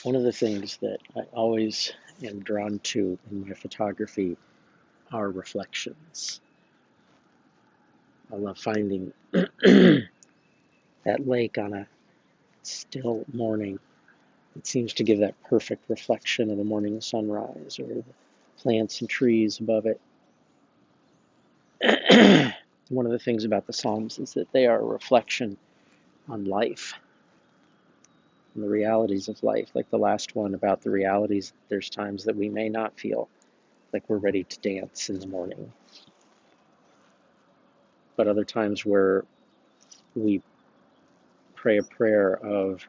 One of the things that I always am drawn to in my photography are reflections. I love finding that lake on a still morning. It seems to give that perfect reflection of the morning sunrise or the plants and trees above it. One of the things about the Psalms is that they are a reflection on life and the realities of life, like the last one about the realities. There's times that we may not feel like we're ready to dance in the morning, but other times where we pray a prayer of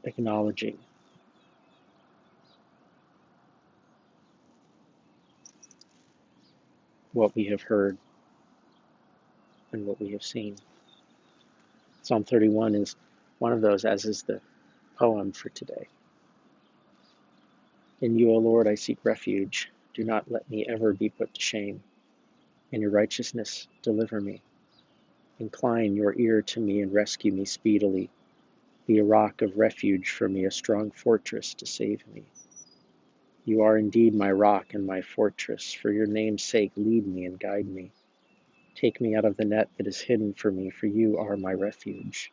acknowledging what we have heard and what we have seen. Psalm 31 is one of those, as is the poem for today. In you, O Lord, I seek refuge. Do not let me ever be put to shame. In your righteousness, deliver me. Incline your ear to me and rescue me speedily. Be a rock of refuge for me, a strong fortress to save me. You are indeed my rock and my fortress. For your name's sake, lead me and guide me. Take me out of the net that is hidden for me, for you are my refuge.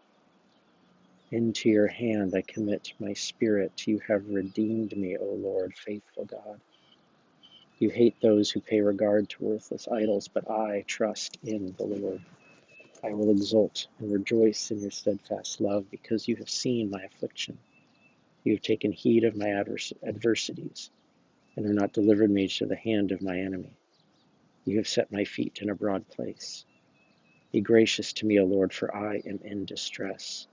Into your hand I commit my spirit. You have redeemed me, O Lord, faithful God. You hate those who pay regard to worthless idols, but I trust in the Lord. I will exult and rejoice in your steadfast love, because you have seen my affliction. You have taken heed of my adversities, and have not delivered me to the hand of my enemy. You have set my feet in a broad place. Be gracious to me, O Lord, for I am in distress.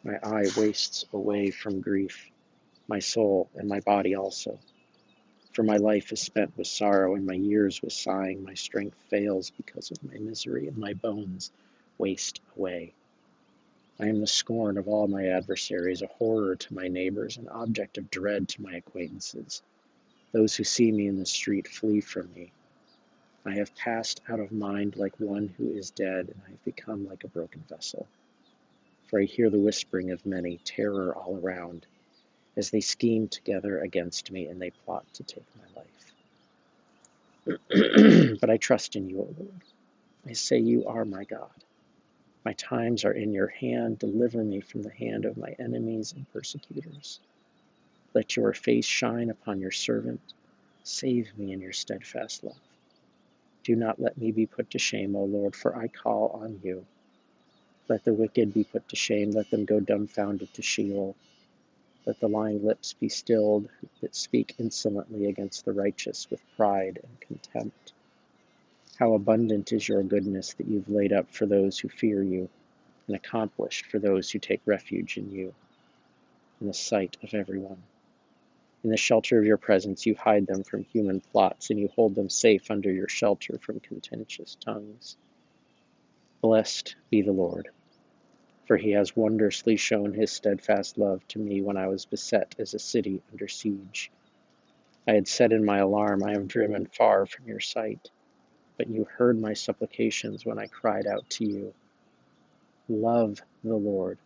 My eye wastes away from grief, my soul and my body also. For my life is spent with sorrow, and my years with sighing. My strength fails because of my misery, and my bones waste away. I am the scorn of all my adversaries, a horror to my neighbors, an object of dread to my acquaintances. Those who see me in the street flee from me. I have passed out of mind like one who is dead, and I have become like a broken vessel. For I hear the whispering of many, terror all around, as they scheme together against me, and they plot to take my life. But I trust in you, O Lord. I say you are my God. My times are in your hand. Deliver me from the hand of my enemies and persecutors. Let your face shine upon your servant. Save me in your steadfast love. Do not let me be put to shame, O Lord, for I call on you. Let the wicked be put to shame. Let them go dumbfounded to Sheol. Let the lying lips be stilled that speak insolently against the righteous with pride and contempt. How abundant is your goodness that you've laid up for those who fear you, and accomplished for those who take refuge in you, in the sight of everyone. In the shelter of your presence you hide them from human plots, and you hold them safe under your shelter from contentious tongues. Blessed be the Lord, for he has wondrously shown his steadfast love to me when I was beset as a city under siege. I had said in my alarm, I am driven far from your sight. But you heard my supplications when I cried out to you. Love the Lord,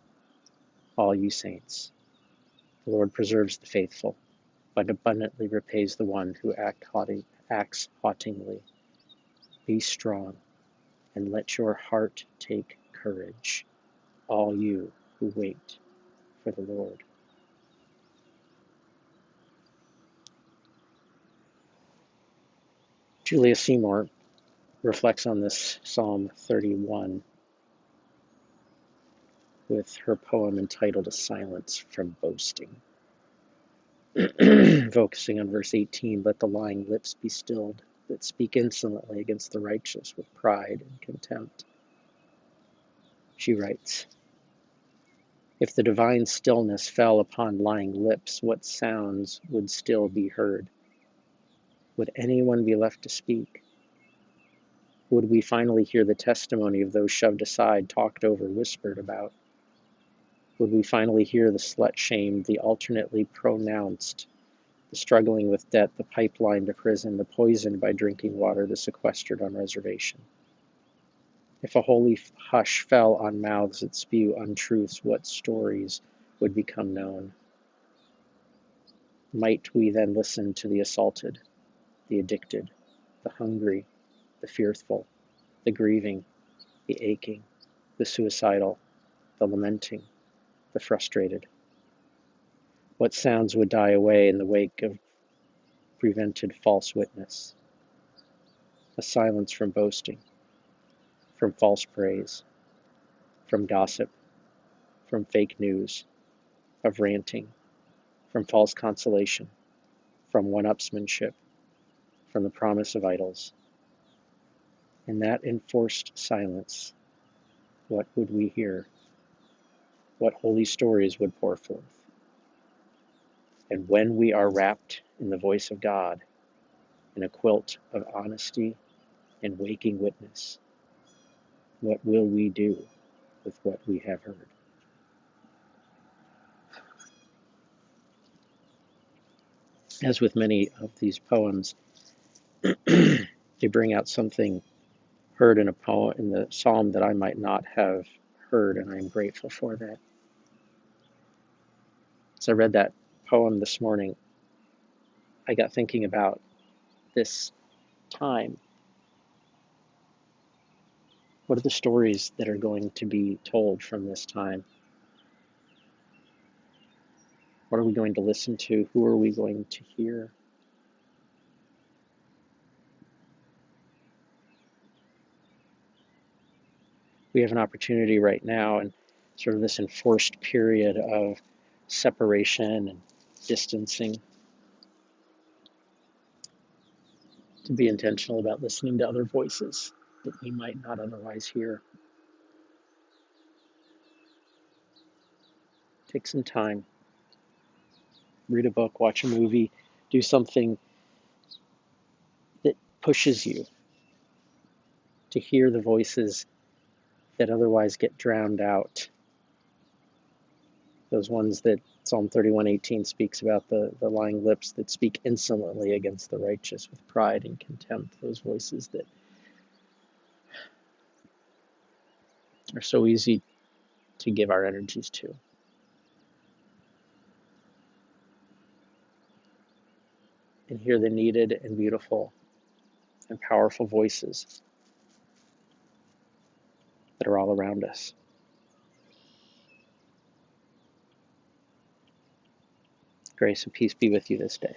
all you saints. The Lord preserves the faithful, but abundantly repays the one who acts haughtingly. Be strong, and let your heart take courage, all you who wait for the Lord. Julia Seymour reflects on this Psalm 31 with her poem entitled A Silence from Boasting. Focusing on verse 18, let the lying lips be stilled that speak insolently against the righteous with pride and contempt. She writes, if the divine stillness fell upon lying lips, what sounds would still be heard? Would anyone be left to speak? Would we finally hear the testimony of those shoved aside, talked over, whispered about? Would we finally hear the slut-shamed, the alternately pronounced, the struggling with debt, the pipeline to prison, the poisoned by drinking water, the sequestered on reservation? If a holy hush fell on mouths that spew untruths, what stories would become known? Might we then listen to the assaulted, the addicted, the hungry, the fearful, the grieving, the aching, the suicidal, the lamenting, the frustrated? What sounds would die away in the wake of prevented false witness? A silence from boasting, from false praise, from gossip, from fake news, of ranting, from false consolation, from one-upsmanship, from the promise of idols. In that enforced silence, what would we hear? What holy stories would pour forth? And when we are wrapped in the voice of God, in a quilt of honesty and waking witness, what will we do with what we have heard? As with many of these poems, they bring out something heard in a poem, in the psalm, that I might not have heard, and I am grateful for that. As I read that poem this morning, I got thinking about this time. What are the stories that are going to be told from this time? What are we going to listen to? Who are we going to hear? We have an opportunity right now in sort of this enforced period of separation and distancing to be intentional about listening to other voices that we might not otherwise hear. Take some time, read a book, watch a movie, do something that pushes you to hear the voices that otherwise get drowned out. Those ones that Psalm 31:18 speaks about, the lying lips that speak insolently against the righteous with pride and contempt. Those voices that are so easy to give our energies to. And hear the needed and beautiful and powerful voices that are all around us. Grace and peace be with you this day.